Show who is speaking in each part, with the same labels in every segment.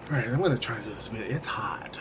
Speaker 1: Alright, I'm going to try to do this video. It's hot.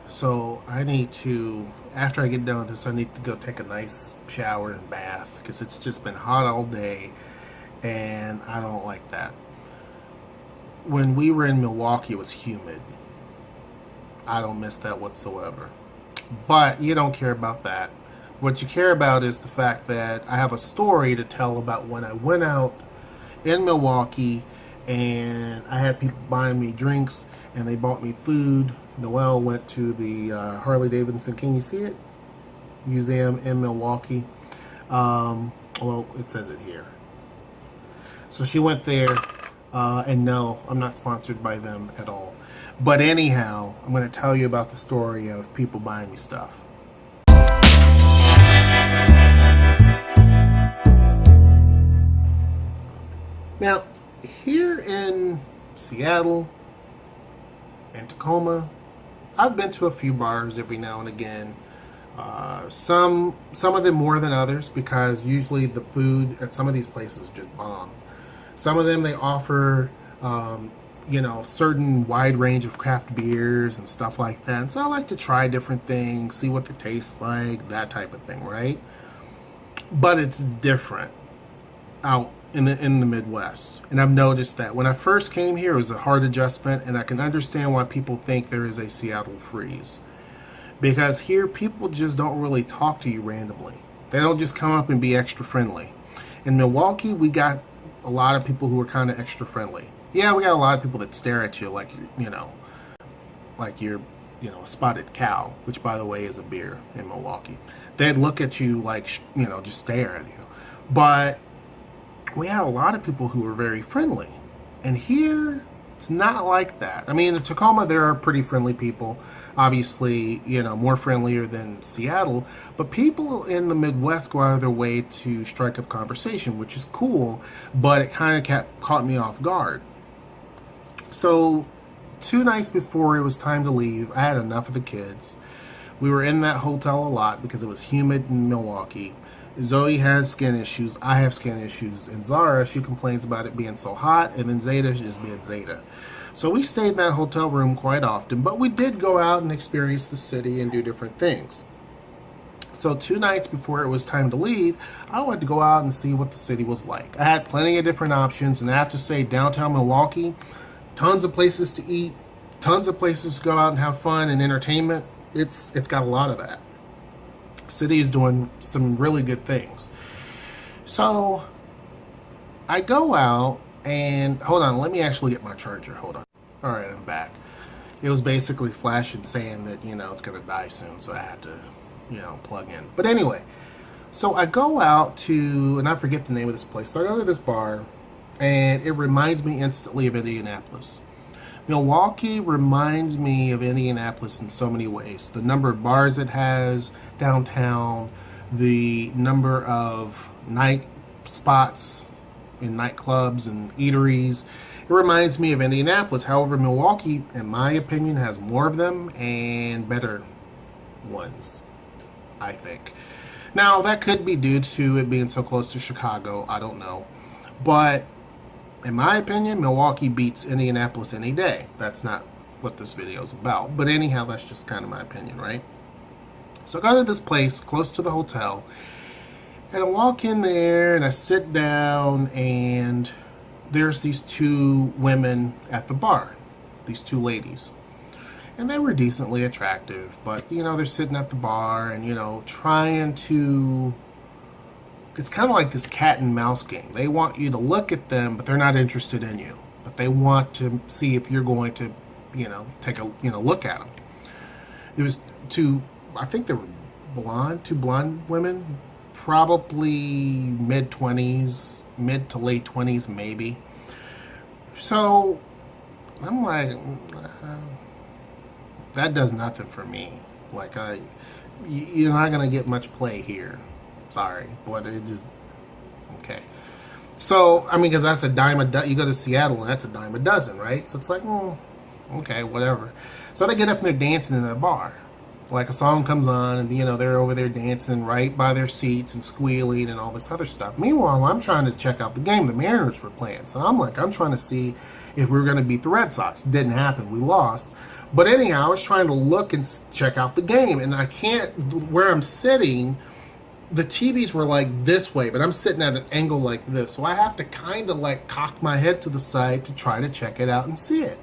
Speaker 1: So I need to, after I get done with this, I need to go take a nice shower and bath because it's just been hot all day and I don't like that. When we were in Milwaukee, it was humid. I don't miss that whatsoever. But you don't care about that. What you care about is the fact that I have a story to tell about when I went out in Milwaukee and I had people buying me drinks and they bought me food. Noelle went to the Harley Davidson, can you see it? Museum in Milwaukee. Well, it says it here. So she went there, and no, I'm not sponsored by them at all. But anyhow, I'm going to tell you about the story of people buying me stuff. Now, here in Seattle and Tacoma, I've been to a few bars every now and again. Some of them more than others because usually the food at some of these places is just bomb. Some of them they offer, certain wide range of craft beers and stuff like that. And so I like to try different things, see what they taste like, that type of thing, right? But it's different out in the Midwest, and I've noticed that when I first came here, it was a hard adjustment, and I can understand why people think there is a Seattle freeze, because here people just don't really talk to you randomly. They don't just come up and be extra friendly. In Milwaukee, we got a lot of people who are kind of extra friendly. Yeah, we got a lot of people that stare at you like you're a spotted cow, which by the way is a beer in Milwaukee. They'd look at you like just stare at you, but we had a lot of people who were very friendly. And here, it's not like that. I mean, in Tacoma, there are pretty friendly people. Obviously, more friendlier than Seattle. But people in the Midwest go out of their way to strike up conversation, which is cool. But it kind of caught me off guard. So, 2 nights before it was time to leave, I had enough of the kids. We were in that hotel a lot because it was humid in Milwaukee. Zoe has skin issues, I have skin issues, and Zara, she complains about it being so hot, and then Zeta is just being Zeta. So we stayed in that hotel room quite often, but we did go out and experience the city and do different things. So 2 nights before it was time to leave, I wanted to go out and see what the city was like. I had plenty of different options, and I have to say, downtown Milwaukee, tons of places to eat, tons of places to go out and have fun and entertainment. It's got a lot of that. City is doing some really good things. So I go out and hold on, let me actually get my charger. Hold on. All right, I'm back. It was basically flashing saying that it's gonna die soon, so I had to plug in. But anyway, so I go out to, and I forget the name of this place, so I go to this bar and it reminds me instantly of Indianapolis. Milwaukee reminds me of Indianapolis in so many ways. The number of bars it has downtown, the number of night spots in nightclubs and eateries. It reminds me of Indianapolis. However, Milwaukee, in my opinion, has more of them and better ones, I think. Now, that could be due to it being so close to Chicago. I don't know. But in my opinion, Milwaukee beats Indianapolis any day. That's not what this video is about. But anyhow, that's just kind of my opinion, right? So I go to this place close to the hotel, and I walk in there, and I sit down, and there's these 2 women at the bar, these 2 ladies. And they were decently attractive, but, they're sitting at the bar and, trying to... It's kind of like this cat and mouse game. They want you to look at them, but they're not interested in you. But they want to see if you're going to, take a, look at them. It was 2, I think they were blonde, 2 blonde women, probably mid-20s, mid to late 20s maybe. So I'm like, that does nothing for me. Like, you're not going to get much play here. Sorry, but it just, okay. So, I mean, because that's a dime a dozen. You go to Seattle, and that's a dime a dozen, right? So it's like, okay, whatever. So they get up and they're dancing in the bar. Like a song comes on and, they're over there dancing right by their seats and squealing and all this other stuff. Meanwhile, I'm trying to check out the game the Mariners were playing. So I'm trying to see if we were going to beat the Red Sox. It didn't happen. We lost. But anyhow, I was trying to look and check out the game. And I can't, where I'm sitting, the TVs were like this way, but I'm sitting at an angle like this. So I have to kind of like cock my head to the side to try to check it out and see it.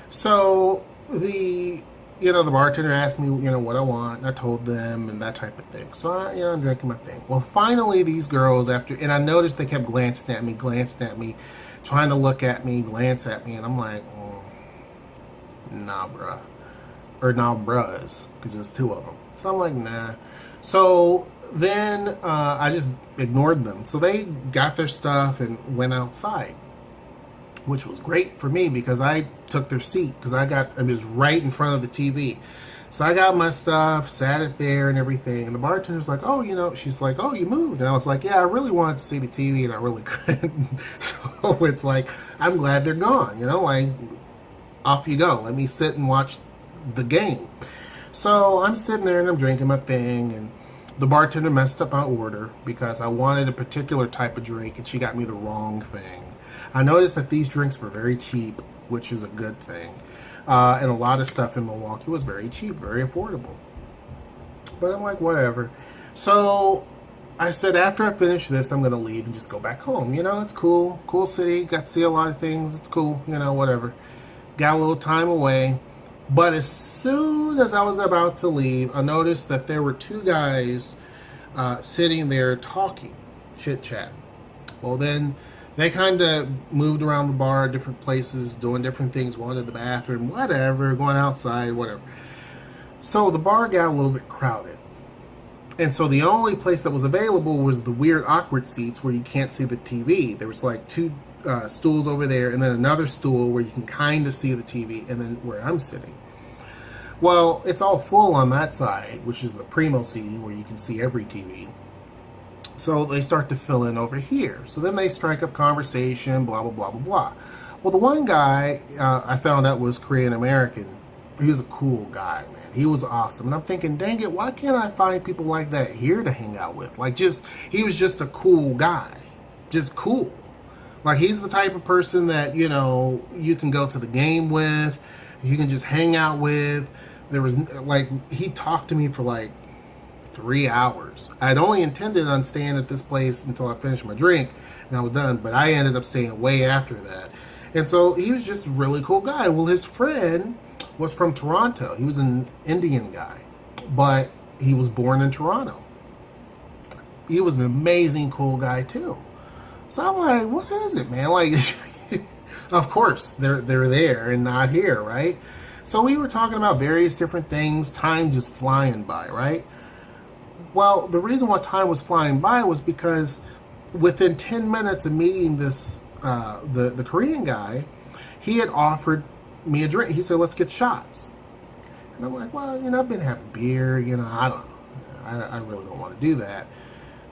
Speaker 1: So the bartender asked me, what I want, and I told them, and that type of thing. So, I'm drinking my thing. Well, finally, these girls, and I noticed they kept glancing at me, trying to look at me, glance at me, and I'm like, nah, bruh. Or nah, bruhs, because there's two of them. So I'm like, nah. So then I just ignored them. So they got their stuff and went outside, which was great for me because I took their seat because it was right in front of the TV. So I got my stuff, sat it there and everything. And the bartender's like, she's like, oh, you moved. And I was like, yeah, I really wanted to see the TV and I really couldn't. So it's like, I'm glad they're gone, like, off you go. Let me sit and watch the game. So I'm sitting there and I'm drinking my thing, and the bartender messed up my order because I wanted a particular type of drink and she got me the wrong thing. I noticed that these drinks were very cheap, which is a good thing. And a lot of stuff in Milwaukee was very cheap, very affordable. But I'm like, whatever. So I said, after I finish this, I'm going to leave and just go back home. It's cool. Cool city. Got to see a lot of things. It's cool. Whatever. Got a little time away. But as soon as I was about to leave, I noticed that there were two guys sitting there talking, chit-chat. Well, then they kind of moved around the bar, different places, doing different things, going to the bathroom, whatever, going outside, whatever. So the bar got a little bit crowded. And so the only place that was available was the weird, awkward seats where you can't see the TV. There was like two stools over there and then another stool where you can kind of see the TV, and then where I'm sitting. Well, it's all full on that side, which is the primo seating where you can see every TV. So they start to fill in over here. So then they strike up conversation, blah, blah, blah, blah, blah. Well, the one guy I found out was Korean American. He was a cool guy, man. He was awesome. And I'm thinking, dang it, why can't I find people like that here to hang out with? Like, he was just a cool guy. Just cool. Like, he's the type of person that, you can go to the game with, you can just hang out with. There was, he talked to me for, 3 hours. I had only intended on staying at this place until I finished my drink and I was done, but I ended up staying way after that. And so he was just a really cool guy. Well, his friend was from Toronto. He was an Indian guy, but he was born in Toronto. He was an amazing, cool guy too. So I'm like, what is it, man? Of course, they're there and not here, right? So we were talking about various different things, time just flying by, right? Well, the reason why time was flying by was because within 10 minutes of meeting this, the Korean guy, he had offered me a drink. He said, let's get shots. And I'm like, well, I've been having beer, I don't know. I really don't want to do that.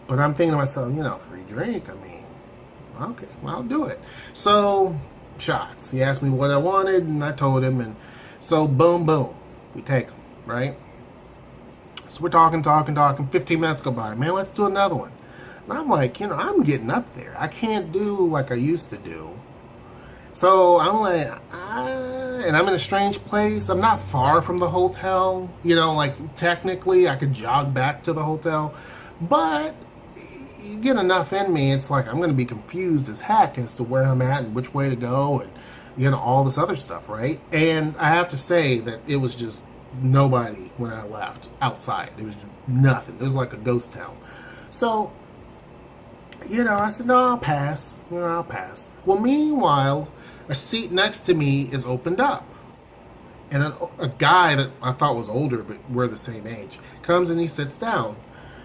Speaker 1: But I'm thinking to myself, free drink, okay, well, I'll do it. So, shots. He asked me what I wanted, and I told him, and so boom, boom, we take them, right? So we're talking. 15 minutes go by. Man, let's do another one. And I'm like, I'm getting up there. I can't do like I used to do. So I'm like, and I'm in a strange place. I'm not far from the hotel. Technically I could jog back to the hotel. But you get enough in me, it's like I'm going to be confused as heck as to where I'm at and which way to go and, all this other stuff, right? And I have to say that it was just nobody when I left outside. It was just nothing. It was like a ghost town. So, I said, no, I'll pass. I'll pass. Well, meanwhile, a seat next to me is opened up. And a guy that I thought was older, but we're the same age, comes and he sits down.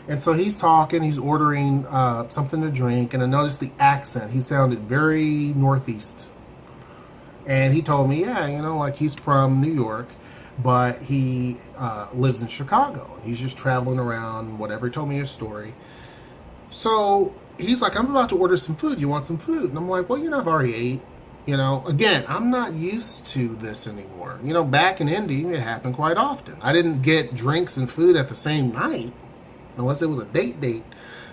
Speaker 1: And so he's talking, he's ordering something to drink, and I noticed the accent. He sounded very Northeast. And he told me, yeah, he's from New York, but he lives in Chicago. He's just traveling around, whatever. He told me his story. So he's like, I'm about to order some food. You want some food? And I'm like, well, I've already ate. You know, again, I'm not used to this anymore. You know, back in Indy, it happened quite often. I didn't get drinks and food at the same night, unless it was a date,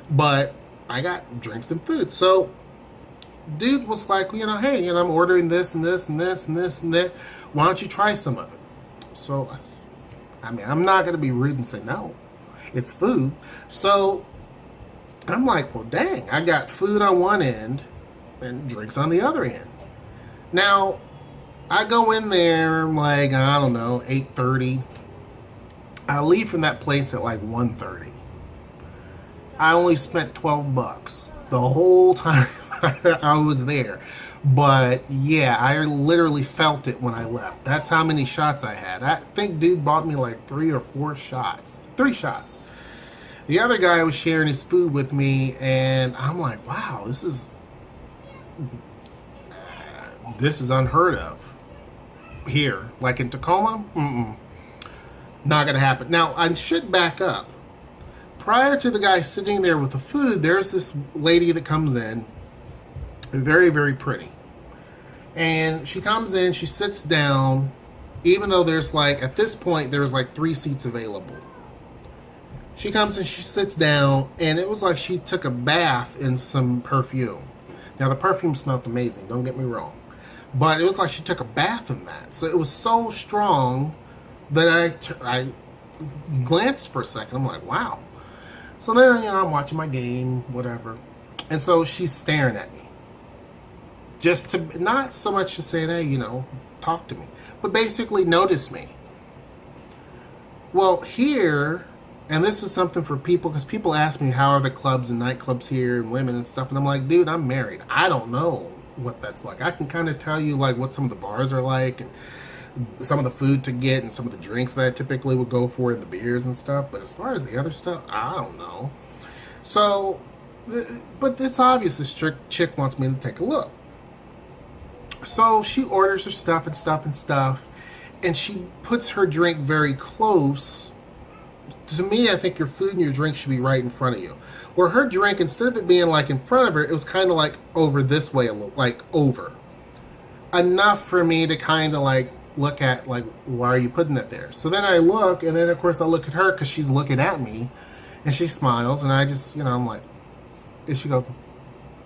Speaker 1: but I got drinks and food. So, dude was like, you know, hey, you know, I'm ordering this and this and this and this and that. Why don't you try some of it? So, I mean, I'm not going to be rude and say no. It's food. So, I'm like, well, dang, I got food on one end and drinks on the other end. Now, I go in there like, I don't know, 8:30. I leave from that place at like 1:30. I only spent $12 the whole time I was there. But yeah, I literally felt it when I left. That's how many shots I had. I think dude bought me like 3 or 4 shots. 3 shots. The other guy was sharing his food with me, and I'm like, wow, this is unheard of here. Like in Tacoma, not gonna happen. Now, I should back up. Prior to the guy sitting there with the food, there's this lady that comes in, very, very pretty. And she comes in, she sits down, even though there's like, at this point, there's like 3 seats available. She comes and she sits down, and it was like she took a bath in some perfume. Now, the perfume smelled amazing, don't get me wrong. But it was like she took a bath in that. So it was so strong that I glanced for a second. I'm like, wow. So then, you know, I'm watching my game, whatever. And so she's staring at me. Just to, not so much to say, hey, you know, talk to me. But basically notice me. Well, here, and this is something for people, because people ask me, how are the clubs and nightclubs here and women and stuff. And I'm like, dude, I'm married. I don't know what that's like. I can kind of tell you like what some of the bars are like and some of the food to get and some of the drinks that I typically would go for and the beers and stuff. But as far as the other stuff, I don't know. So, but it's obvious this chick wants me to take a look. So she orders her stuff and stuff and stuff, and she puts her drink very close. To me, I think your food and your drink should be right in front of you. Where her drink, instead of it being like in front of her, it was kind of like over this way, a little, like over. Enough for me to kind of like look at, like, why are you putting it there? So then I look, and then of course I look at her because she's looking at me, and she smiles, and I just, you know, I'm like, and she goes,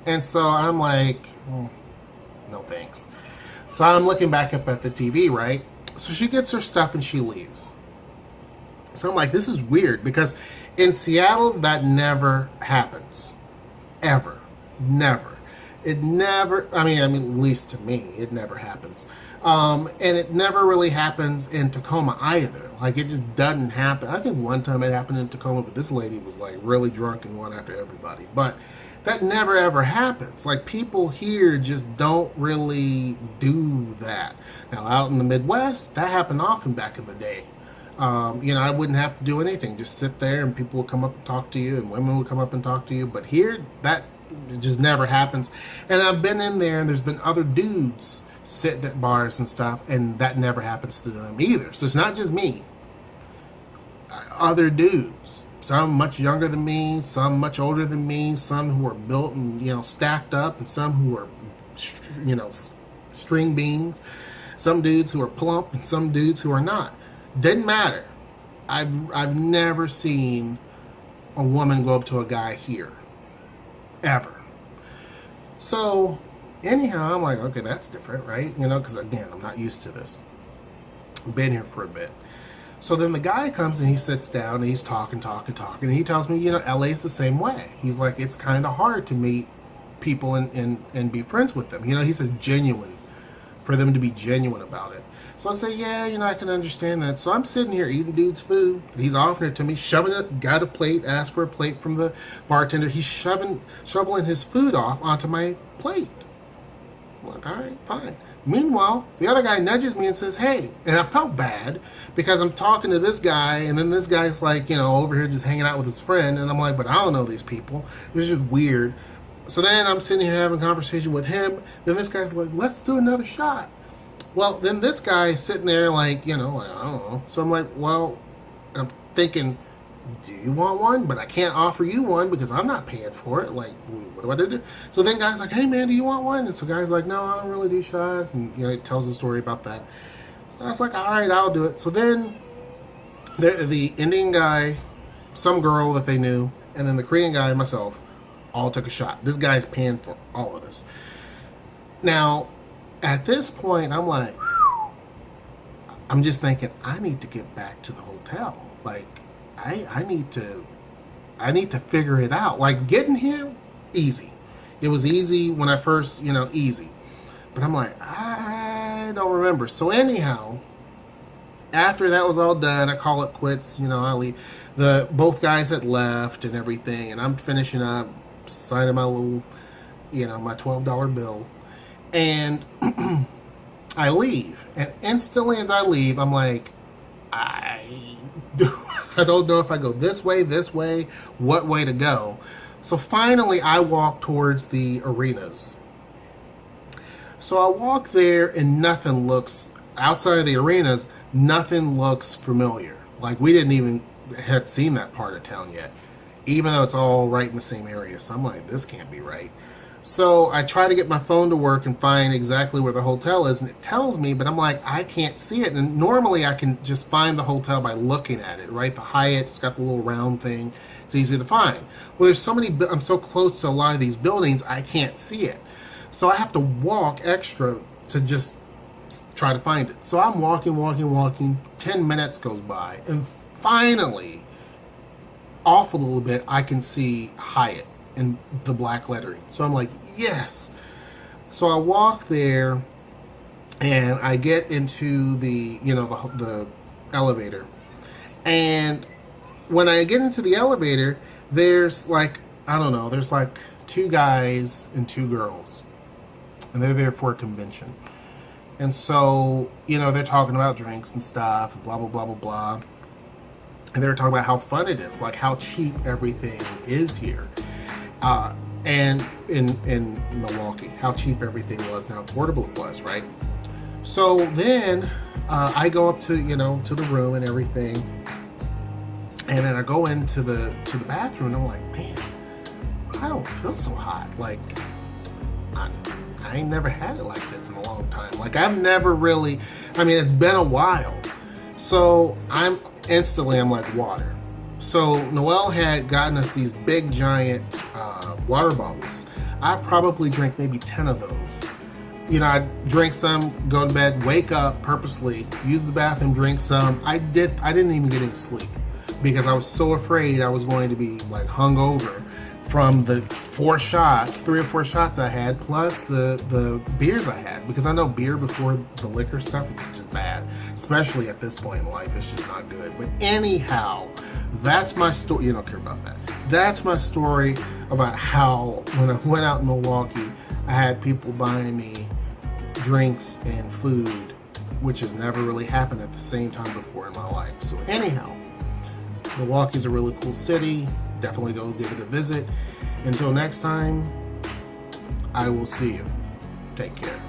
Speaker 1: and so I'm like, no thanks. So I'm looking back up at the TV, right? So she gets her stuff and she leaves. So I'm like, this is weird, because in Seattle, that never happens. Ever. Never. It never, I mean, at least to me, it never happens. And it never really happens in Tacoma either. Like, it just doesn't happen. I think one time it happened in Tacoma, but this lady was like really drunk and went after everybody. But that never ever happens. Like, people here just don't really do that. Now, out in the Midwest, that happened often back in the day. You know, I wouldn't have to do anything. Just sit there and people would come up and talk to you, and women would come up and talk to you. But here, that just never happens. And I've been in there, and there's been other dudes sitting at bars and stuff, and that never happens to them either. So it's not just me. Other dudes. Some much younger than me, some much older than me, some who are built and, you know, stacked up, and some who are, you know, string beans. Some dudes who are plump, and some dudes who are not. Didn't matter. I've never seen a woman go up to a guy here. Ever. So, anyhow, I'm like, okay, that's different, right? You know, because again, I'm not used to this. I've been here for a bit. So then the guy comes and he sits down and he's talking, and he tells me, you know, LA's the same way. He's like, it's kind of hard to meet people and be friends with them. You know, he says genuine, for them to be genuine about it. So I say, yeah, you know, I can understand that. So I'm sitting here eating dude's food. He's offering it to me, shoving it, got a plate, asked for a plate from the bartender. He's shoveling his food off onto my plate. I'm like, all right, fine. Meanwhile, the other guy nudges me and says, hey, and I felt bad because I'm talking to this guy, and then this guy's like, you know, over here just hanging out with his friend, and I'm like, but I don't know these people. It was just weird. So then I'm sitting here having a conversation with him. Then this guy's like, let's do another shot. Well, then this guy's sitting there like, you know, like, I don't know. So I'm like, well, I'm thinking, do you want one? But I can't offer you one because I'm not paying for it. Like, what do I do? So then guy's like, hey man, do you want one? And so guy's like, no, I don't really do shots. And it tells the story about that. So I was like, all right, I'll do it. So then the Indian guy, some girl that they knew, and then the Korean guy and myself all took a shot. This guy's paying for all of this. Now, at this point, I'm like, I'm just thinking, I need to get back to the hotel. Like, I need to figure it out. Like, getting here, easy. It was easy when I first, easy. But I'm like, I don't remember. So anyhow, after that was all done, I call it quits. I leave. Both guys had left and everything, and I'm finishing up, signing my little, my $12 bill, and I leave. And instantly as I leave, I'm like, I don't know if I go this way, what way to go. So finally, I walk towards the arenas. So I walk there, and nothing looks, outside of the arenas, nothing looks familiar. Like, we didn't even had seen that part of town yet, even though it's all right in the same area. So I'm like, this can't be right. So I try to get my phone to work and find exactly where the hotel is, and it tells me, but I'm like, I can't see it. And normally I can just find the hotel by looking at it, right? The Hyatt, it's got the little round thing. It's easy to find. Well, there's so many, I'm so close to a lot of these buildings, I can't see it. So I have to walk extra to just try to find it. So I'm walking. 10 minutes goes by, and finally, off a little bit, I can see Hyatt in the black lettering. So I'm like, yes. So I walk there, and I get into the elevator. And when I get into the elevator, there's like, I don't know, there's like 2 guys and 2 girls, and they're there for a convention. And so, they're talking about drinks and stuff, and blah, blah, blah, blah, blah. And they were talking about how fun it is, like how cheap everything is here. And in Milwaukee, how cheap everything was and how affordable it was, right? So then I go up to, to the room and everything. And then I go into the bathroom, and I'm like, man, I don't feel so hot. Like, I ain't never had it like this in a long time. Like, I've never really, it's been a while. So I'm like, water. So Noelle had gotten us these big giant water bottles. I probably drank maybe 10 of those. I drink some, go to bed, wake up purposely, use the bathroom, drink some. I didn't even get any sleep because I was so afraid I was going to be like hungover from the 3 or 4 shots I had, plus the beers I had, because I know beer before the liquor stuff is just bad, especially at this point in life. It's just not good. But anyhow, that's my story. You don't care about that. That's my story about how when I went out in Milwaukee, I had people buying me drinks and food, which has never really happened at the same time before in my life. So anyhow, Milwaukee's a really cool city. Definitely go give it a visit. Until next time, I will see you. Take care.